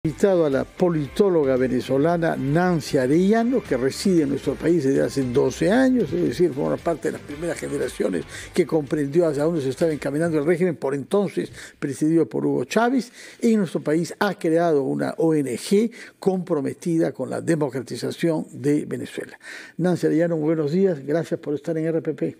Invitado a la politóloga venezolana Nancy Arellano, que reside en nuestro país desde hace 12 años, es decir, forma parte de las primeras generaciones que comprendió hacia dónde se estaba encaminando el régimen, por entonces presidido por Hugo Chávez. En nuestro país ha creado una ONG comprometida con la democratización de Venezuela. Nancy Arellano, buenos días, gracias por estar en RPP.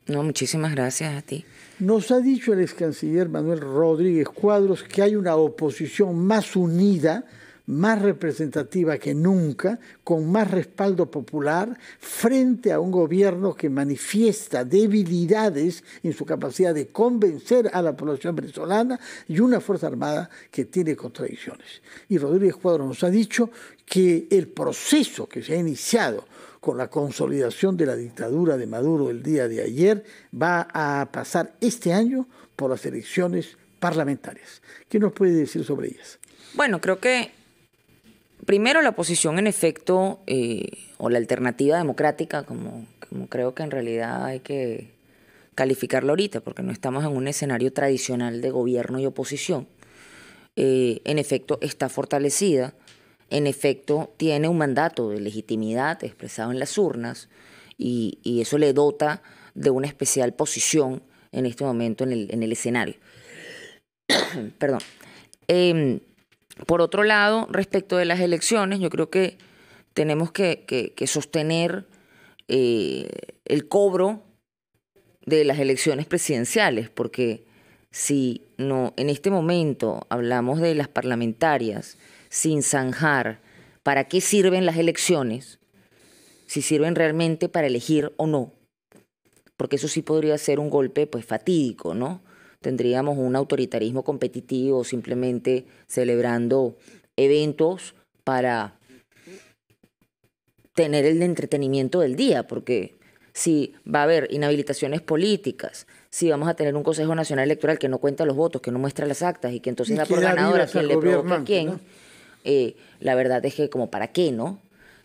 No, muchísimas gracias a ti. Nos ha dicho el ex canciller Manuel Rodríguez Cuadros que hay una oposición más unida, más representativa que nunca, con más respaldo popular, frente a un gobierno que manifiesta debilidades en su capacidad de convencer a la población venezolana y una Fuerza Armada que tiene contradicciones. Y Rodríguez Cuadros nos ha dicho que el proceso que se ha iniciado con la consolidación de la dictadura de Maduro el día de ayer, va a pasar este año por las elecciones parlamentarias. ¿Qué nos puede decir sobre ellas? Bueno, creo que primero la oposición en efecto, o la alternativa democrática, como creo que en realidad hay que calificarlo ahorita, porque no estamos en un escenario tradicional de gobierno y oposición, en efecto está fortalecida. En efecto, tiene un mandato de legitimidad expresado en las urnas y eso le dota de una especial posición en este momento en el escenario. Perdón. Por otro lado, respecto de las elecciones, yo creo que tenemos que sostener el cobro de las elecciones presidenciales, porque si no en este momento hablamos de las parlamentarias, sin zanjar para qué sirven las elecciones, si sirven realmente para elegir o no, porque eso sí podría ser un golpe pues fatídico, ¿no? Tendríamos un autoritarismo competitivo simplemente celebrando eventos para tener el entretenimiento del día, porque si va a haber inhabilitaciones políticas, si vamos a tener un Consejo Nacional Electoral que no cuenta los votos, que no muestra las actas y que entonces da por ganadora a quien le provoca a quién, ¿no? La verdad es que como para qué, ¿no?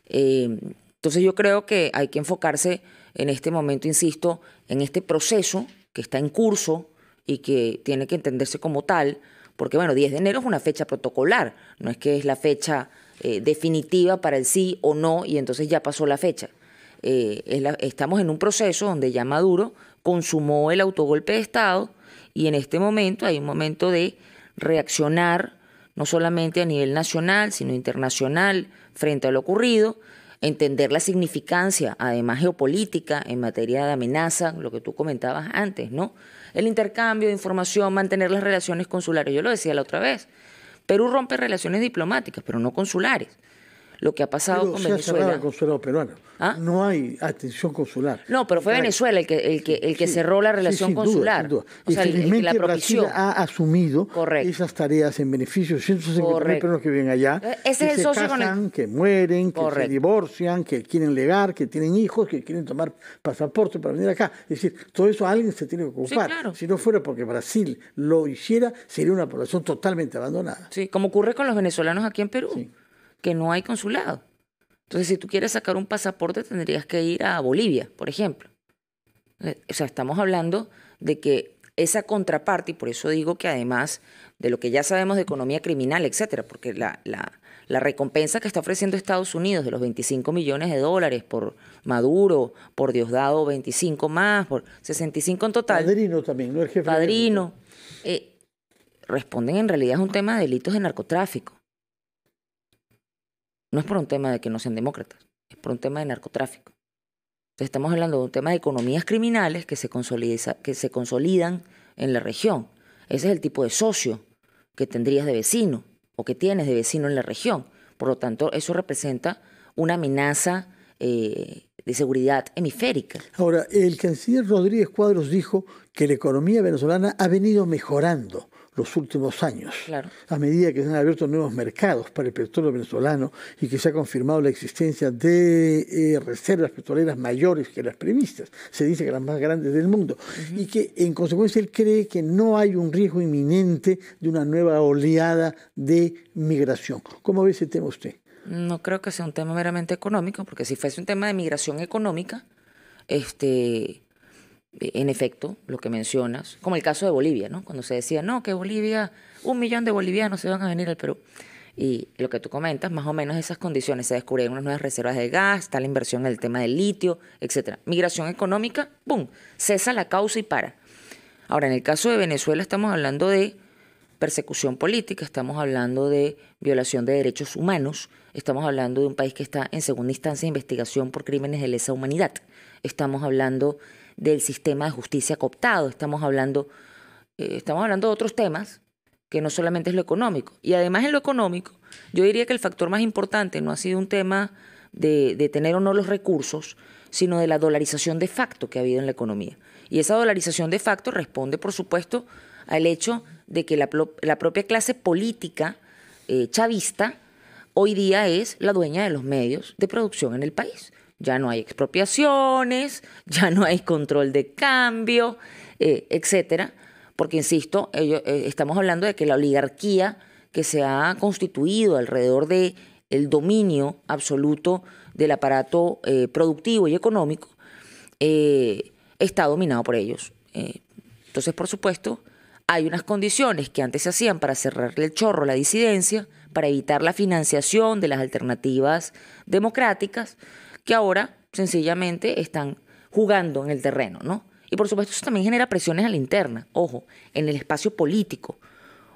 Entonces yo creo que hay que enfocarse en este momento, insisto, en este proceso que está en curso y que tiene que entenderse como tal, porque bueno, 10 de enero es una fecha protocolar, no es que es la fecha definitiva para el sí o no y entonces ya pasó la fecha. Estamos en un proceso donde ya Maduro consumó el autogolpe de Estado y en este momento hay un momento de reaccionar no solamente a nivel nacional, sino internacional, frente a lo ocurrido, entender la significancia, además geopolítica, en materia de amenaza, lo que tú comentabas antes, ¿no? El intercambio de información, mantener las relaciones consulares. Yo lo decía la otra vez, Perú rompe relaciones diplomáticas, pero no consulares. Lo que ha pasado con Venezuela. Se ha cerrado el consulado peruano. ¿Ah? No hay atención consular. No, pero fue Venezuela el que cerró la relación consular. Sin duda. O sea, felizmente la propició. Brasil ha asumido esas tareas en beneficio de 150.000 peruanos que viven allá. Ese es el socio casan, con el... que mueren, que se divorcian, que quieren legar, que tienen hijos, que quieren tomar pasaporte para venir acá. Es decir, todo eso alguien se tiene que ocupar. Sí, claro. Si no fuera porque Brasil lo hiciera, sería una población totalmente abandonada. Sí, como ocurre con los venezolanos aquí en Perú, sí, que no hay consulado. Entonces, si tú quieres sacar un pasaporte, tendrías que ir a Bolivia, por ejemplo. O sea, estamos hablando de que esa contraparte, y por eso digo que además de lo que ya sabemos de economía criminal, etcétera, porque la recompensa que está ofreciendo Estados Unidos de los 25 millones de dólares por Maduro, por Diosdado 25 más, por 65 en total. Padrino también, ¿no? El jefe Padrino. Responden en realidad a un tema de delitos de narcotráfico. No es por un tema de que no sean demócratas, es por un tema de narcotráfico. Entonces estamos hablando de un tema de economías criminales que se consolidan en la región. Ese es el tipo de socio que tendrías de vecino o que tienes de vecino en la región. Por lo tanto, eso representa una amenaza de seguridad hemisférica. Ahora, el canciller Rodríguez Cuadros dijo que la economía venezolana ha venido mejorando los últimos años, claro, a medida que se han abierto nuevos mercados para el petróleo venezolano y que se ha confirmado la existencia de reservas petroleras mayores que las previstas, se dice que las más grandes del mundo, y que en consecuencia él cree que no hay un riesgo inminente de una nueva oleada de migración. ¿Cómo ve ese tema usted? No creo que sea un tema meramente económico, porque si fuese un tema de migración económica, en efecto, lo que mencionas, como el caso de Bolivia, ¿no? Cuando se decía, no, que Bolivia, 1 millón de bolivianos se van a venir al Perú. Y lo que tú comentas, más o menos esas condiciones, se descubrieron unas nuevas reservas de gas, está la inversión en el tema del litio, etcétera. Migración económica, ¡pum!, cesa la causa y para. Ahora, en el caso de Venezuela estamos hablando de persecución política, estamos hablando de violación de derechos humanos, estamos hablando de un país que está en segunda instancia de investigación por crímenes de lesa humanidad, estamos hablando del sistema de justicia cooptado, estamos hablando de otros temas que no solamente es lo económico. Y además en lo económico, yo diría que el factor más importante no ha sido un tema de tener o no los recursos, sino de la dolarización de facto que ha habido en la economía. Y esa dolarización de facto responde, por supuesto, al hecho de que la propia clase política chavista hoy día es la dueña de los medios de producción en el país. Ya no hay expropiaciones, ya no hay control de cambio, etcétera. Porque, insisto, estamos hablando de que la oligarquía que se ha constituido alrededor del dominio absoluto del aparato productivo y económico está dominado por ellos. Entonces, por supuesto, hay unas condiciones que antes se hacían para cerrarle el chorro a la disidencia, para evitar la financiación de las alternativas democráticas, que ahora sencillamente están jugando en el terreno, ¿no? Y por supuesto eso también genera presiones a la interna, ojo, en el espacio político,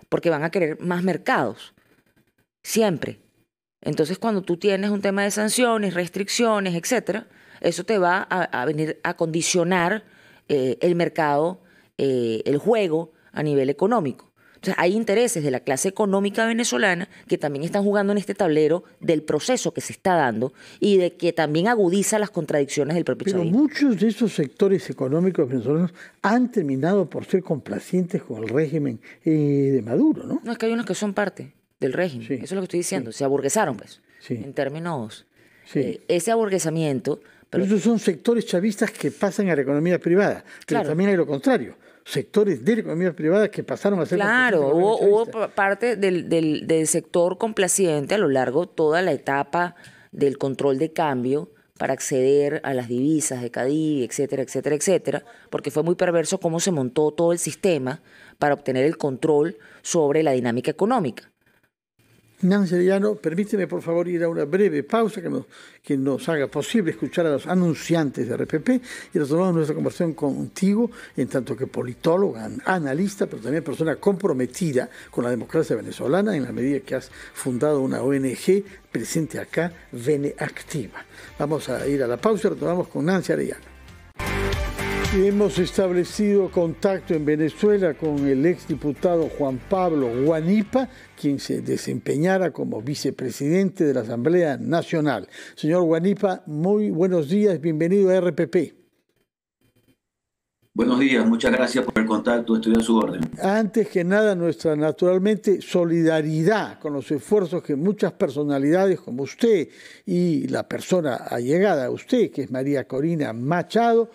porque van a querer más mercados, siempre. Entonces cuando tú tienes un tema de sanciones, restricciones, etcétera, eso te va a venir a condicionar el mercado, el juego a nivel económico. Entonces hay intereses de la clase económica venezolana que también están jugando en este tablero del proceso que se está dando y de que también agudiza las contradicciones del propio chavismo. Pero muchos de esos sectores económicos venezolanos han terminado por ser complacientes con el régimen de Maduro, ¿no? No, es que hay unos que son parte del régimen, sí, eso es lo que estoy diciendo, sí, se aburguesaron, pues, sí, en términos, sí, ese aburguesamiento. Pero esos son sectores chavistas que pasan a la economía privada, pero claro, también hay lo contrario. Sectores de la economía privada que pasaron a ser... Claro, hubo parte del sector complaciente a lo largo de toda la etapa del control de cambio para acceder a las divisas de Cadivi, etcétera, etcétera, etcétera, porque fue muy perverso cómo se montó todo el sistema para obtener el control sobre la dinámica económica. Nancy Arellano, permíteme por favor ir a una breve pausa que nos haga posible escuchar a los anunciantes de RPP y retomamos nuestra conversación contigo en tanto que politóloga, analista, pero también persona comprometida con la democracia venezolana en la medida que has fundado una ONG presente acá, Veneactiva. Vamos a ir a la pausa y retomamos con Nancy Arellano. Hemos establecido contacto en Venezuela con el exdiputado Juan Pablo Guanipa, quien se desempeñara como vicepresidente de la Asamblea Nacional. Señor Guanipa, muy buenos días, bienvenido a RPP. Buenos días, muchas gracias por el contacto, estoy a su orden. Antes que nada, nuestra, naturalmente, solidaridad con los esfuerzos que muchas personalidades como usted y la persona allegada a usted, que es María Corina Machado,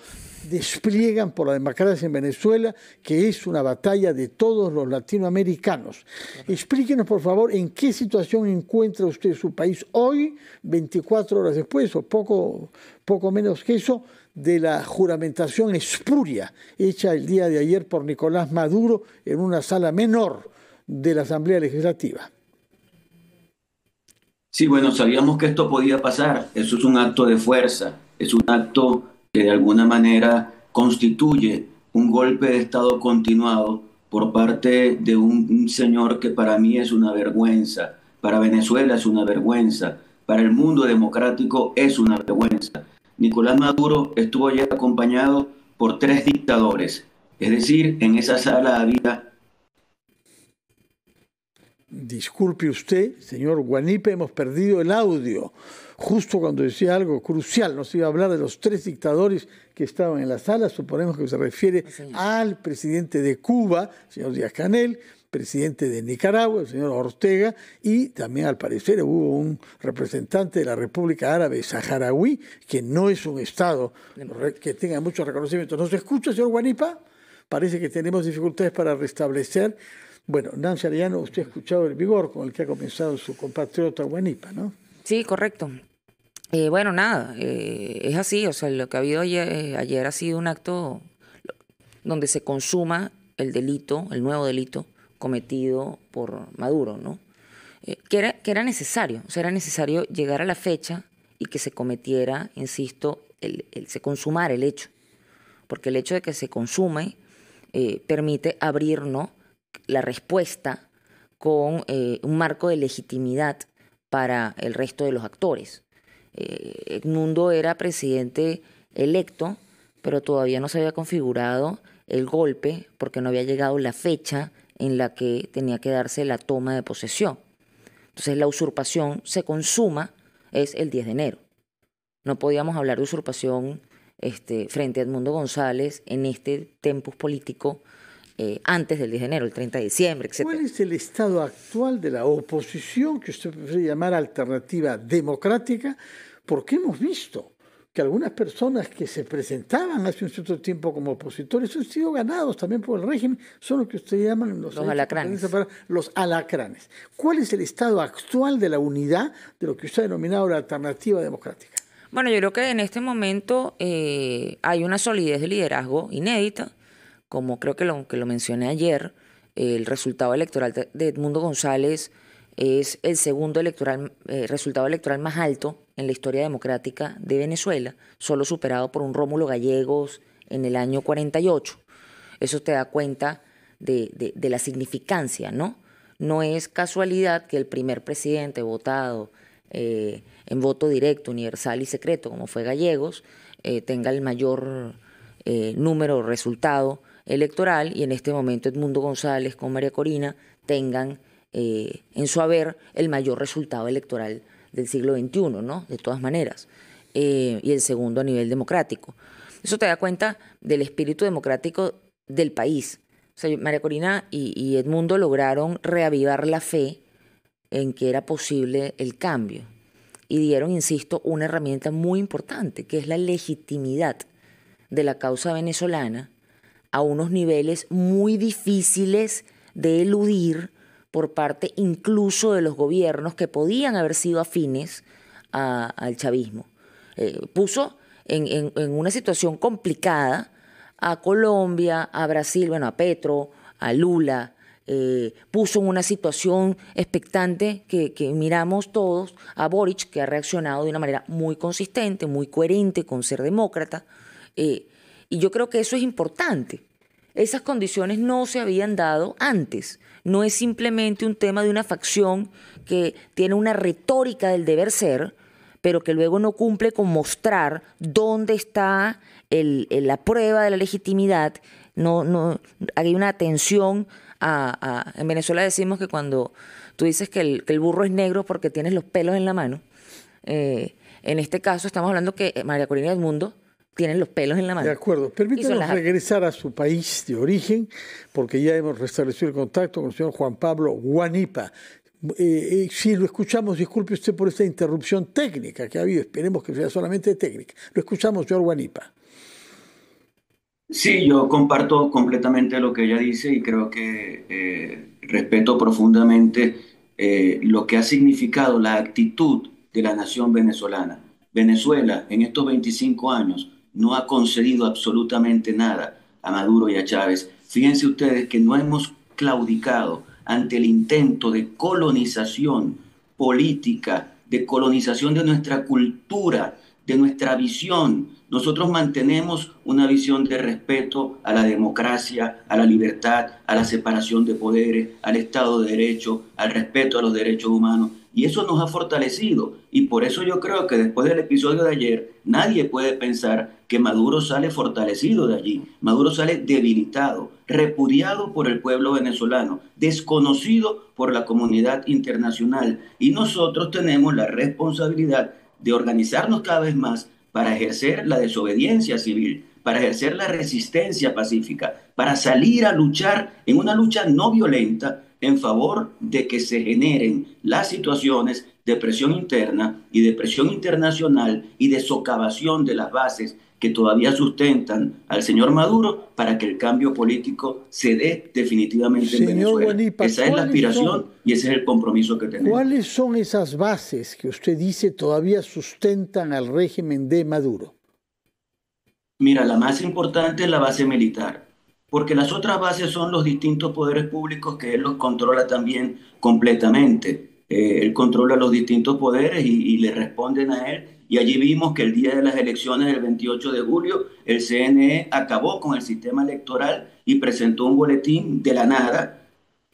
despliegan por la democracia en Venezuela, que es una batalla de todos los latinoamericanos. Explíquenos, por favor, en qué situación encuentra usted su país hoy, 24 horas después, o poco menos que eso, de la juramentación espuria hecha el día de ayer por Nicolás Maduro en una sala menor de la Asamblea Legislativa. Sí, bueno, sabíamos que esto podía pasar. Eso es un acto de fuerza, es un acto que de alguna manera constituye un golpe de Estado continuado por parte de un señor que para mí es una vergüenza, para Venezuela es una vergüenza, para el mundo democrático es una vergüenza. Nicolás Maduro estuvo ayer acompañado por 3 dictadores, es decir, en esa sala había... Disculpe usted, señor Guanipa, hemos perdido el audio. Justo cuando decía algo crucial, nos iba a hablar de los 3 dictadores que estaban en la sala. Suponemos que se refiere al presidente de Cuba, señor Díaz-Canel, presidente de Nicaragua, el señor Ortega, y también al parecer hubo un representante de la República Árabe Saharaui, que no es un Estado que tenga mucho reconocimiento. ¿Nos escucha, señor Guanipa? Parece que tenemos dificultades para restablecer. Bueno, Nancy Arellano, usted ha escuchado el vigor con el que ha comenzado su compatriota Guanipa, ¿no? Sí, correcto. Bueno, nada, es así, o sea, lo que ha habido ayer ha sido un acto donde se consuma el delito, el nuevo delito cometido por Maduro, ¿no? que era necesario. O sea, era necesario llegar a la fecha y que se cometiera, insisto, se consumara el hecho. Porque el hecho de que se consume permite abrirnos la respuesta con un marco de legitimidad para el resto de los actores. Edmundo era presidente electo, pero todavía no se había configurado el golpe porque no había llegado la fecha en la que tenía que darse la toma de posesión. Entonces la usurpación se consuma es el 10 de enero. No podíamos hablar de usurpación frente a Edmundo González en este tempus político antes del 10 de enero, el 30 de diciembre, etc. ¿Cuál es el estado actual de la oposición que usted prefiere llamar alternativa democrática? Porque hemos visto que algunas personas que se presentaban hace un cierto tiempo como opositores han sido ganados también por el régimen, son lo que ustedes llaman los alacranes. Los alacranes. ¿Cuál es el estado actual de la unidad de lo que usted ha denominado la alternativa democrática? Bueno, yo creo que en este momento hay una solidez de liderazgo inédita, como creo que lo mencioné ayer. El resultado electoral de Edmundo González es el segundo resultado electoral más alto en la historia democrática de Venezuela, solo superado por un Rómulo Gallegos en el año 48. Eso te da cuenta de la significancia, ¿no? No es casualidad que el primer presidente votado en voto directo, universal y secreto, como fue Gallegos, tenga el mayor número o resultado electoral, y en este momento Edmundo González con María Corina tengan en su haber el mayor resultado electoral del siglo XXI, ¿no? De todas maneras, y el segundo a nivel democrático. Eso te da cuenta del espíritu democrático del país. O sea, María Corina y Edmundo lograron reavivar la fe en que era posible el cambio y dieron, insisto, una herramienta muy importante, que es la legitimidad de la causa venezolana a unos niveles muy difíciles de eludir por parte incluso de los gobiernos que podían haber sido afines al chavismo. Puso en una situación complicada a Colombia, a Brasil, bueno, a Petro, a Lula, puso en una situación expectante que miramos todos, a Boric, que ha reaccionado de una manera muy consistente, muy coherente con ser demócrata, y yo creo que eso es importante. Esas condiciones no se habían dado antes. No es simplemente un tema de una facción que tiene una retórica del deber ser, pero que luego no cumple con mostrar dónde está la prueba de la legitimidad. No, hay una atención en Venezuela decimos que cuando tú dices que el burro es negro porque tienes los pelos en la mano, en este caso estamos hablando que María Corina y Edmundo tienen los pelos en la mano. De acuerdo. Permítanos regresar a su país de origen, porque ya hemos restablecido el contacto con el señor Juan Pablo Guanipa. Si lo escuchamos, disculpe usted por esta interrupción técnica que ha habido, esperemos que sea solamente técnica. Lo escuchamos, señor Guanipa. Sí, yo comparto completamente lo que ella dice y creo que respeto profundamente lo que ha significado la actitud de la nación venezolana. Venezuela en estos 25 años no ha concedido absolutamente nada a Maduro y a Chávez. Fíjense ustedes que no hemos claudicado ante el intento de colonización política, de colonización de nuestra cultura, de nuestra visión. Nosotros mantenemos una visión de respeto a la democracia, a la libertad, a la separación de poderes, al Estado de Derecho, al respeto a los derechos humanos. Y eso nos ha fortalecido. Y por eso yo creo que después del episodio de ayer, nadie puede pensar que Maduro sale fortalecido de allí. Maduro sale debilitado, repudiado por el pueblo venezolano, desconocido por la comunidad internacional. Y nosotros tenemos la responsabilidad de organizarnos cada vez más para ejercer la desobediencia civil, para ejercer la resistencia pacífica, para salir a luchar en una lucha no violenta en favor de que se generen las situaciones de presión interna y de presión internacional y de socavación de las bases que todavía sustentan al señor Maduro para que el cambio político se dé definitivamente en Venezuela. Guanipa, esa es la aspiración y ese es el compromiso que tenemos. ¿Cuáles son esas bases que usted dice todavía sustentan al régimen de Maduro? Mira, la más importante es la base militar, porque las otras bases son los distintos poderes públicos que él los controla también completamente. él controla los distintos poderes y le responden a él. Y allí vimos que el día de las elecciones del 28 de julio, el CNE acabó con el sistema electoral y presentó un boletín de la nada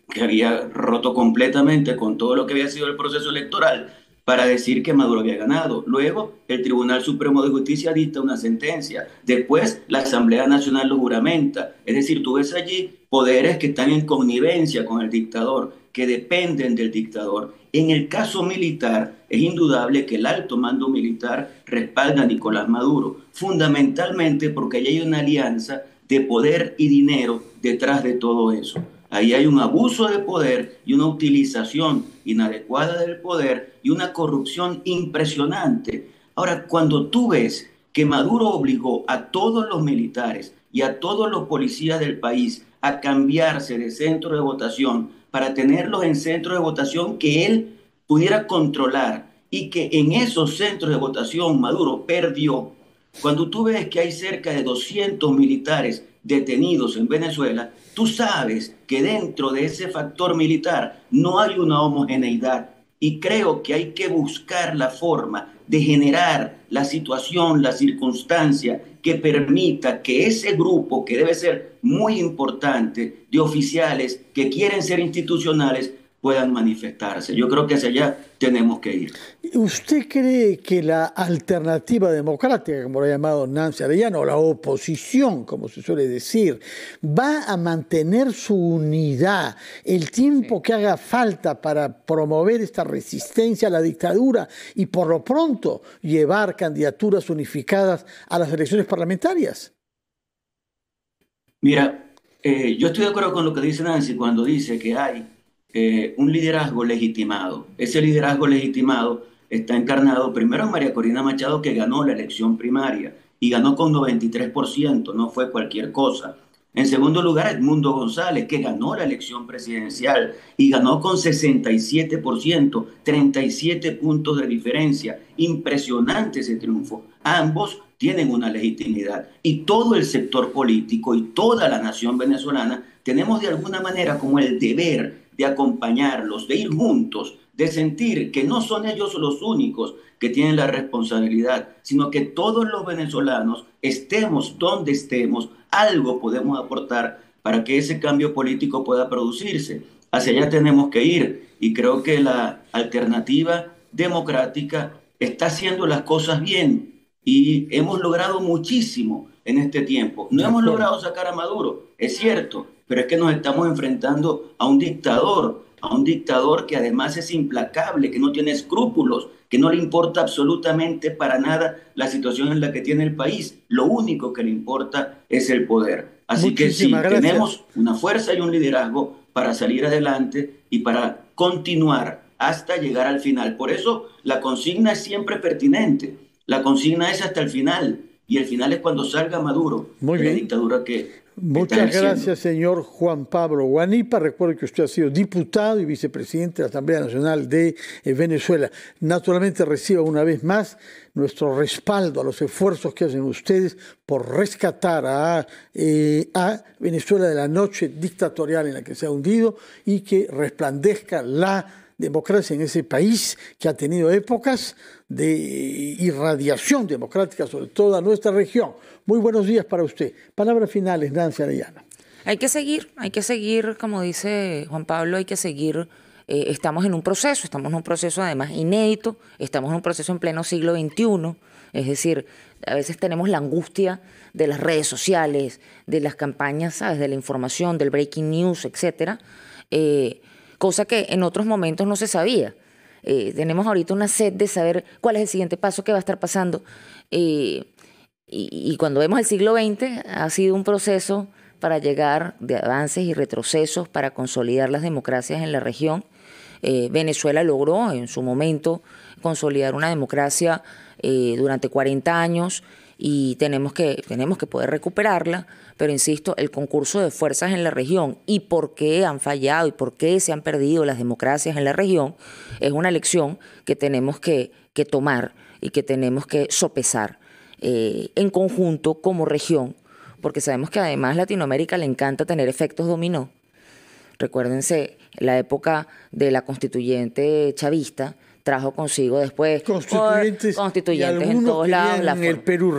que había roto completamente con todo lo que había sido el proceso electoral para decir que Maduro había ganado. Luego, el Tribunal Supremo de Justicia dicta una sentencia. Después, la Asamblea Nacional lo juramenta. Es decir, tú ves allí poderes que están en connivencia con el dictador, que dependen del dictador. En el caso militar, es indudable que el alto mando militar respalda a Nicolás Maduro, fundamentalmente porque ahí hay una alianza de poder y dinero detrás de todo eso. Ahí hay un abuso de poder y una utilización inadecuada del poder y una corrupción impresionante. Ahora, cuando tú ves que Maduro obligó a todos los militares y a todos los policías del país a cambiarse de centro de votación para tenerlos en centros de votación que él pudiera controlar y que en esos centros de votación Maduro perdió, cuando tú ves que hay cerca de 200 militares detenidos en Venezuela, tú sabes que dentro de ese factor militar no hay una homogeneidad y creo que hay que buscar la forma de generar la situación, la circunstancia que permita que ese grupo, que debe ser muy importante, de oficiales que quieren ser institucionales, puedan manifestarse. Yo creo que hacia allá tenemos que ir. ¿Usted cree que la alternativa democrática, como lo ha llamado Nancy Arellano, o la oposición, como se suele decir, va a mantener su unidad el tiempo que haga falta para promover esta resistencia a la dictadura y por lo pronto llevar candidaturas unificadas a las elecciones parlamentarias? Mira, yo estoy de acuerdo con lo que dice Nancy cuando dice que hay un liderazgo legitimado. Ese liderazgo legitimado está encarnado primero en María Corina Machado, que ganó la elección primaria y ganó con 93%, no fue cualquier cosa. En segundo lugar, Edmundo González, que ganó la elección presidencial y ganó con 67%, 37 puntos de diferencia. Impresionante ese triunfo. Ambos tienen una legitimidad y todo el sector político y toda la nación venezolana tenemos de alguna manera como el deber de acompañarlos, de ir juntos, de sentir que no son ellos los únicos que tienen la responsabilidad, sino que todos los venezolanos, estemos donde estemos, algo podemos aportar para que ese cambio político pueda producirse. Hacia allá tenemos que ir y creo que la alternativa democrática está haciendo las cosas bien y hemos logrado muchísimo en este tiempo. No hemos logrado sacar a Maduro, es cierto, pero es que nos estamos enfrentando a un dictador que además es implacable, que no tiene escrúpulos, que no le importa absolutamente para nada la situación en la que tiene el país. Lo único que le importa es el poder. Así que sí, tenemos una fuerza y un liderazgo para salir adelante y para continuar hasta llegar al final. Por eso la consigna es siempre pertinente. La consigna es hasta el final. Y el final es cuando salga Maduro de la dictadura que Muchas gracias, señor Juan Pablo Guanipa. Recuerdo que usted ha sido diputado y vicepresidente de la Asamblea Nacional de Venezuela. Naturalmente reciba una vez más nuestro respaldo a los esfuerzos que hacen ustedes por rescatar a Venezuela de la noche dictatorial en la que se ha hundido y que resplandezca la democracia en ese país que ha tenido épocas de irradiación democrática sobre toda nuestra región. Muy buenos días para usted. Palabras finales, Nancy Arellano. Hay que seguir, como dice Juan Pablo, hay que seguir. Estamos en un proceso además inédito, estamos en un proceso en pleno siglo XXI, es decir, a veces tenemos la angustia de las redes sociales, de las campañas, ¿sabes?, de la información, del breaking news, etcétera, cosa que en otros momentos no se sabía. Tenemos ahorita una sed de saber cuál es el siguiente paso, qué va a estar pasando. Y cuando vemos el siglo XX, ha sido un proceso para llegar de avances y retrocesos para consolidar las democracias en la región. Venezuela logró en su momento consolidar una democracia durante 40 años y tenemos que poder recuperarla, pero insisto, el concurso de fuerzas en la región y por qué han fallado y por qué se han perdido las democracias en la región es una lección que tenemos que tomar y que tenemos que sopesar en conjunto como región, porque sabemos que además a Latinoamérica le encanta tener efectos dominó. Recuérdense la época de la constituyente chavista trajo consigo después constituyentes en todos lados. En el Perú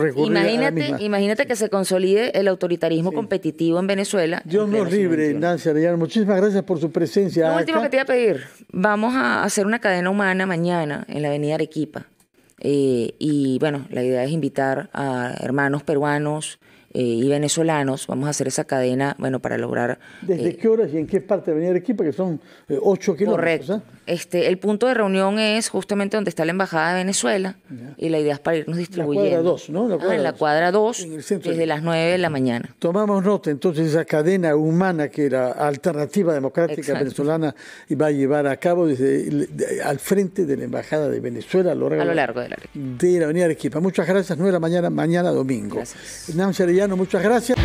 imagínate que se consolide el autoritarismo competitivo en Venezuela. Dios nos libre, Nancy Arellano. Muchísimas gracias por su presencia. Lo último que te iba a pedir, vamos a hacer una cadena humana mañana en la avenida Arequipa. Y bueno, la idea es invitar a hermanos peruanos y venezolanos. Vamos a hacer esa cadena, bueno, para lograr... ¿Desde qué horas y en qué parte de Avenida Arequipa? Que son 8 kilómetros. Correcto. El punto de reunión es justamente donde está la Embajada de Venezuela, y la idea es para irnos distribuyendo. La cuadra 2, ¿no? En la cuadra 2, desde las 9 de la mañana. Tomamos nota, entonces, esa cadena humana que la Alternativa Democrática Venezolana va a llevar a cabo al frente de la Embajada de Venezuela a lo largo de la Avenida Arequipa. Muchas gracias, 9 de la mañana, mañana domingo. Gracias. Nancy Arellano, muchas gracias.